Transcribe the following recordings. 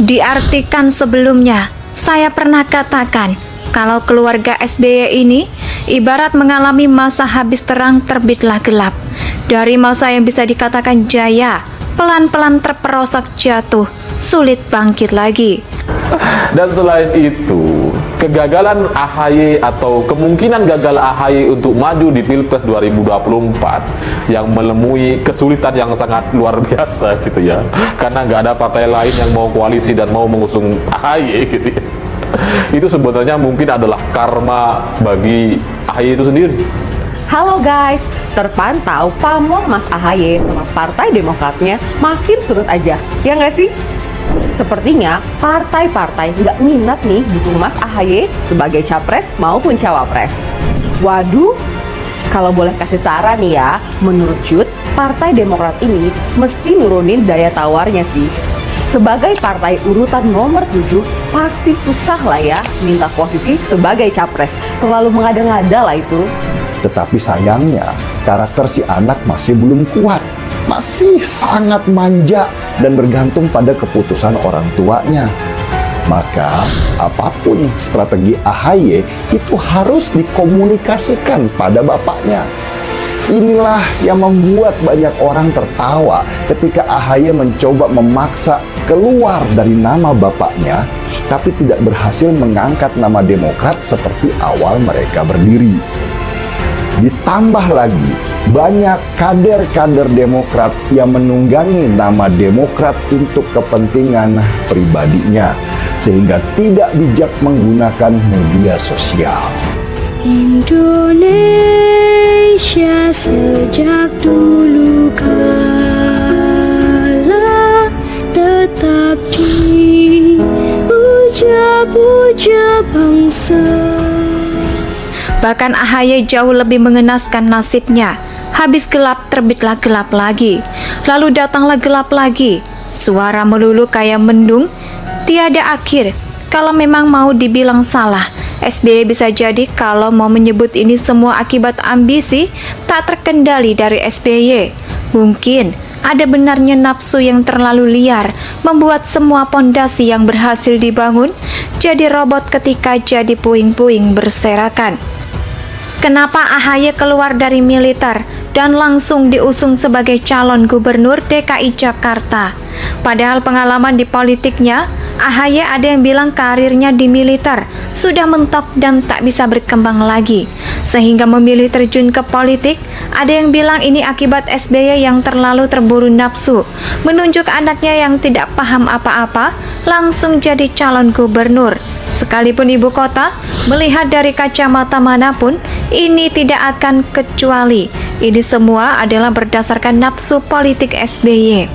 Diartikan sebelumnya, saya pernah katakan kalau keluarga SBY ini ibarat mengalami masa habis terang terbitlah gelap. Dari masa yang bisa dikatakan jaya, pelan-pelan terperosok jatuh, sulit bangkit lagi. Dan selain itu, kegagalan AHY atau kemungkinan gagal AHY untuk maju di Pilpres 2024 yang menemui kesulitan yang sangat luar biasa gitu ya, karena nggak ada partai lain yang mau koalisi dan mau mengusung AHY gitu ya. Itu sebenarnya mungkin adalah karma bagi AHY itu sendiri. Halo guys, terpantau pamor Mas AHY sama Partai Demokratnya makin surut aja, ya nggak sih? Sepertinya partai-partai nggak minat nih dukung Mas AHY sebagai capres maupun cawapres. Waduh, kalau boleh kasih saran nih ya, menurut Cut, Partai Demokrat ini mesti nurunin daya tawarnya sih. Sebagai partai urutan nomor 7, pasti susah lah ya minta posisi sebagai capres. Terlalu mengada-ngada lah itu. Tetapi sayangnya, karakter si anak masih belum kuat. Masih sangat manja dan bergantung pada keputusan orang tuanya. Maka, apapun strategi AHY itu harus dikomunikasikan pada bapaknya. Inilah yang membuat banyak orang tertawa ketika AHY mencoba memaksa keluar dari nama bapaknya, tapi tidak berhasil mengangkat nama Demokrat seperti awal mereka berdiri. Ditambah lagi, banyak kader-kader Demokrat yang menunggangi nama Demokrat untuk kepentingan pribadinya, sehingga tidak bijak menggunakan media sosial. Indonesia sejak dulu kala tetap dipuja-puja bangsa. Bahkan AHY jauh lebih mengenaskan nasibnya. Habis gelap terbitlah gelap lagi, lalu datanglah gelap lagi. Suara melulu kayak mendung, tiada akhir. Kalau memang mau dibilang salah, SBY bisa jadi kalau mau menyebut ini semua akibat ambisi tak terkendali dari SBY. Mungkin ada benarnya nafsu yang terlalu liar membuat semua pondasi yang berhasil dibangun jadi robot ketika jadi puing-puing berserakan. Kenapa AHY keluar dari militer dan langsung diusung sebagai calon gubernur DKI Jakarta? Padahal pengalaman di politiknya, AHY ada yang bilang karirnya di militer sudah mentok dan tak bisa berkembang lagi, sehingga memilih terjun ke politik. Ada yang bilang ini akibat SBY yang terlalu terburu nafsu, menunjuk anaknya yang tidak paham apa-apa, langsung jadi calon gubernur. Sekalipun ibu kota, melihat dari kacamata manapun, ini tidak akan kecuali. Ini semua adalah berdasarkan nafsu politik SBY.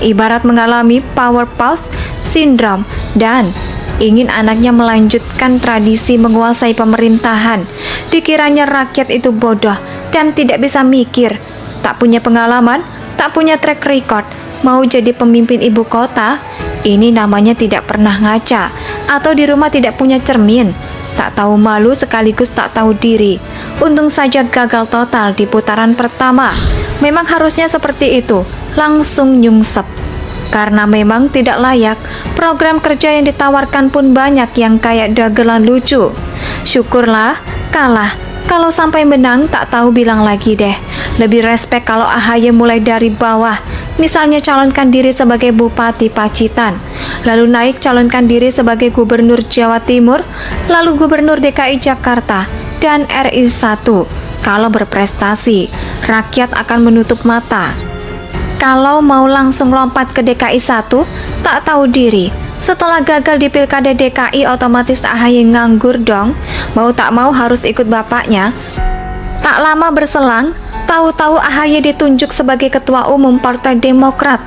Ibarat mengalami power pause syndrome dan ingin anaknya melanjutkan tradisi menguasai pemerintahan. Dikiranya rakyat itu bodoh dan tidak bisa mikir, tak punya pengalaman, tak punya track record, mau jadi pemimpin ibu kota. Ini namanya tidak pernah ngaca, atau di rumah tidak punya cermin, tak tahu malu sekaligus tak tahu diri. Untung saja gagal total di putaran pertama. Memang harusnya seperti itu, langsung nyungsep. Karena memang tidak layak, program kerja yang ditawarkan pun banyak yang kayak dagelan lucu. Syukurlah kalah, kalau sampai menang tak tahu bilang lagi deh. Lebih respek kalau AHY mulai dari bawah. Misalnya calonkan diri sebagai Bupati Pacitan, lalu naik calonkan diri sebagai Gubernur Jawa Timur, lalu Gubernur DKI Jakarta, dan RI 1. Kalau berprestasi, rakyat akan menutup mata. Kalau mau langsung lompat ke DKI 1, tak tahu diri. Setelah gagal di Pilkada DKI, otomatis AHY nganggur dong. Mau tak mau harus ikut bapaknya. Tak lama berselang, tahu-tahu AHY ditunjuk sebagai Ketua Umum Partai Demokrat.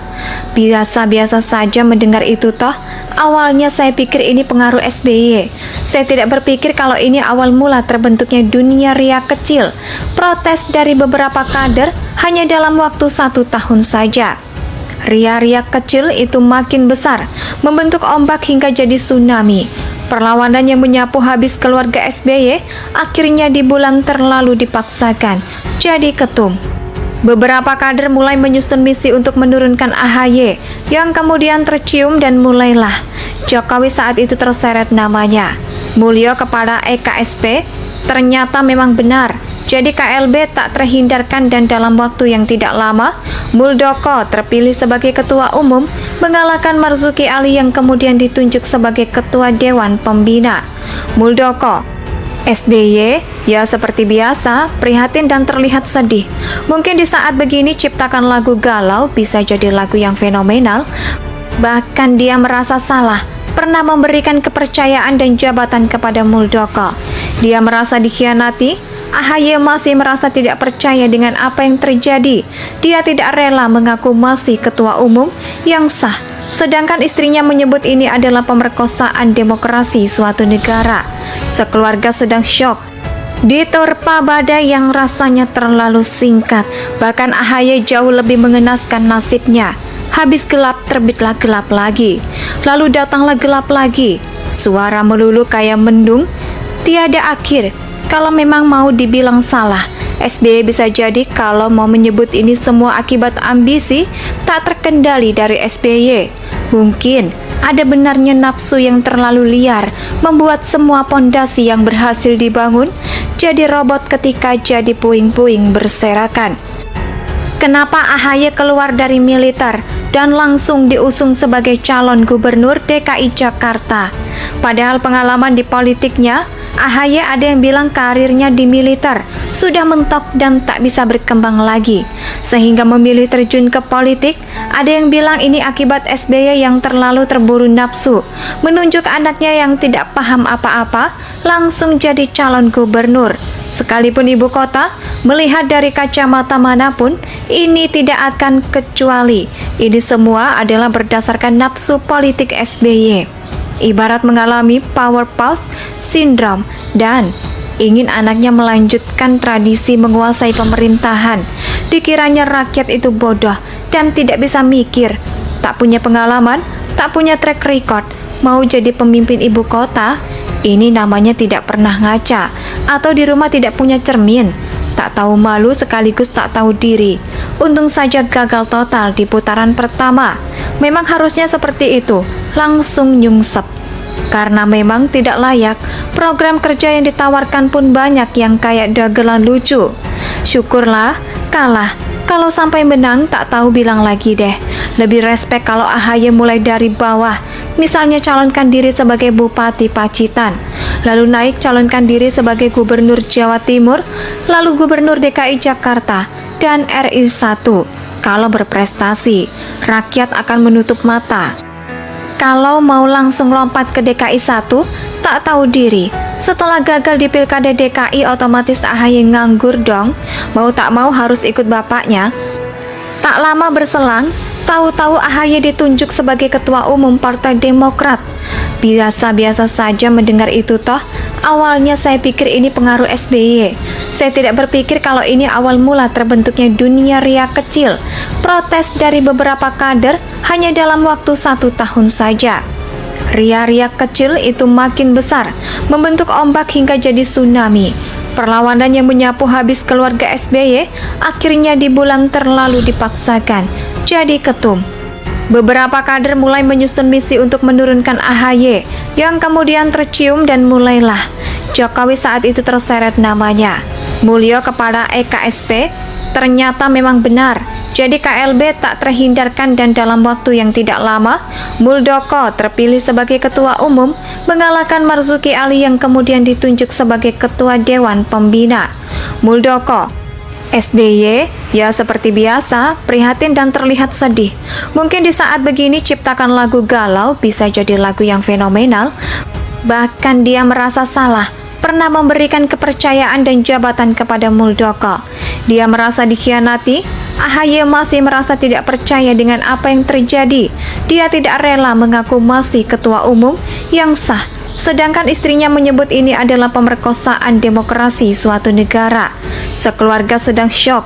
Biasa-biasa saja mendengar itu toh. Awalnya saya pikir ini pengaruh SBY. Saya tidak berpikir kalau ini awal mula terbentuknya dunia ria kecil. Protes dari beberapa kader hanya dalam waktu 1 tahun saja. Ria-ria kecil itu makin besar, membentuk ombak hingga jadi tsunami. Perlawanan yang menyapu habis keluarga SBY akhirnya di bulan terlalu dipaksakan jadi ketum. Beberapa kader mulai menyusun misi untuk menurunkan AHY yang kemudian tercium dan mulailah Jokowi saat itu terseret namanya. Mulyo Kepala EKSP, ternyata memang benar. Jadi KLB tak terhindarkan dan dalam waktu yang tidak lama, Muldoko terpilih sebagai Ketua Umum, mengalahkan Marzuki Ali yang kemudian ditunjuk sebagai Ketua Dewan Pembina. Muldoko, SBY, ya seperti biasa, prihatin dan terlihat sedih. Mungkin di saat begini ciptakan lagu galau bisa jadi lagu yang fenomenal. Bahkan dia merasa salah pernah memberikan kepercayaan dan jabatan kepada Muldoko. Dia merasa dikhianati. AHY masih merasa tidak percaya dengan apa yang terjadi. Dia tidak rela mengaku masih ketua umum yang sah. Sedangkan istrinya menyebut ini adalah pemerkosaan demokrasi suatu negara. Sekeluarga sedang syok. Diterpa badai yang rasanya terlalu singkat. Bahkan AHY jauh lebih mengenaskan nasibnya. Habis gelap terbitlah gelap lagi. Lalu datanglah gelap lagi. Suara melulu kayak mendung, tiada akhir. Kalau memang mau dibilang salah, SBY bisa jadi kalau mau menyebut ini semua akibat ambisi tak terkendali dari SBY. Mungkin ada benarnya nafsu yang terlalu liar membuat semua pondasi yang berhasil dibangun jadi robot ketika jadi puing-puing berserakan. Kenapa AHY keluar dari militer dan langsung diusung sebagai calon gubernur DKI Jakarta? Padahal pengalaman di politiknya, AHY ada yang bilang karirnya di militer sudah mentok dan tak bisa berkembang lagi, sehingga memilih terjun ke politik. Ada yang bilang ini akibat SBY yang terlalu terburu nafsu, menunjuk anaknya yang tidak paham apa-apa, langsung jadi calon gubernur. Sekalipun ibu kota, melihat dari kacamata manapun, ini tidak akan kecuali. Ini semua adalah berdasarkan nafsu politik SBY. Ibarat mengalami power pause syndrome dan ingin anaknya melanjutkan tradisi menguasai pemerintahan. Dikiranya rakyat itu bodoh dan tidak bisa mikir, tak punya pengalaman, tak punya track record, mau jadi pemimpin ibu kota. Ini namanya tidak pernah ngaca, atau di rumah tidak punya cermin, tak tahu malu sekaligus tak tahu diri. Untung saja gagal total di putaran pertama. Memang harusnya seperti itu, langsung nyungsep. Karena memang tidak layak, program kerja yang ditawarkan pun banyak yang kayak dagelan lucu. Syukurlah kalah. Kalau sampai menang tak tahu bilang lagi deh. Lebih respek kalau AHY mulai dari bawah. Misalnya calonkan diri sebagai Bupati Pacitan, lalu naik calonkan diri sebagai Gubernur Jawa Timur, lalu Gubernur DKI Jakarta, dan RI 1. Kalau berprestasi, rakyat akan menutup mata. Kalau mau langsung lompat ke DKI 1, tak tahu diri. Setelah gagal di Pilkada DKI, otomatis AHY nganggur dong. Mau tak mau harus ikut bapaknya. Tak lama berselang, tahu-tahu AHY ditunjuk sebagai Ketua Umum Partai Demokrat. Biasa-biasa saja mendengar itu toh. Awalnya saya pikir ini pengaruh SBY. Saya tidak berpikir kalau ini awal mula terbentuknya dunia ria kecil. Protes dari beberapa kader hanya dalam waktu 1 tahun saja. Ria-ria kecil itu makin besar, membentuk ombak hingga jadi tsunami. Perlawanan yang menyapu habis keluarga SBY akhirnya di bulan terlalu dipaksakan jadi ketum. Beberapa kader mulai menyusun misi untuk menurunkan AHY yang kemudian tercium dan mulailah Jokowi saat itu terseret namanya. Mulyo Kepala EKSP, ternyata memang benar. Jadi KLB tak terhindarkan dan dalam waktu yang tidak lama, Muldoko terpilih sebagai Ketua Umum, mengalahkan Marzuki Ali yang kemudian ditunjuk sebagai Ketua Dewan Pembina. Muldoko, SBY, ya seperti biasa, prihatin dan terlihat sedih. Mungkin di saat begini ciptakan lagu galau bisa jadi lagu yang fenomenal. Bahkan dia merasa salah pernah memberikan kepercayaan dan jabatan kepada Muldoko. Dia merasa dikhianati. AHY masih merasa tidak percaya dengan apa yang terjadi. Dia tidak rela mengaku masih ketua umum yang sah. Sedangkan istrinya menyebut ini adalah pemerkosaan demokrasi suatu negara. Sekeluarga sedang syok.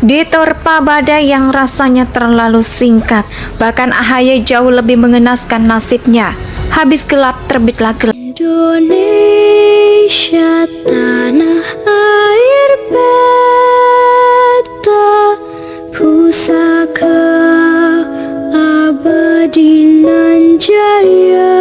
Diterpa badai yang rasanya terlalu singkat. Bahkan AHY jauh lebih mengenaskan nasibnya. Habis gelap terbitlah gelap. Indonesia tanah air beta, pusaka abadi nan jaya.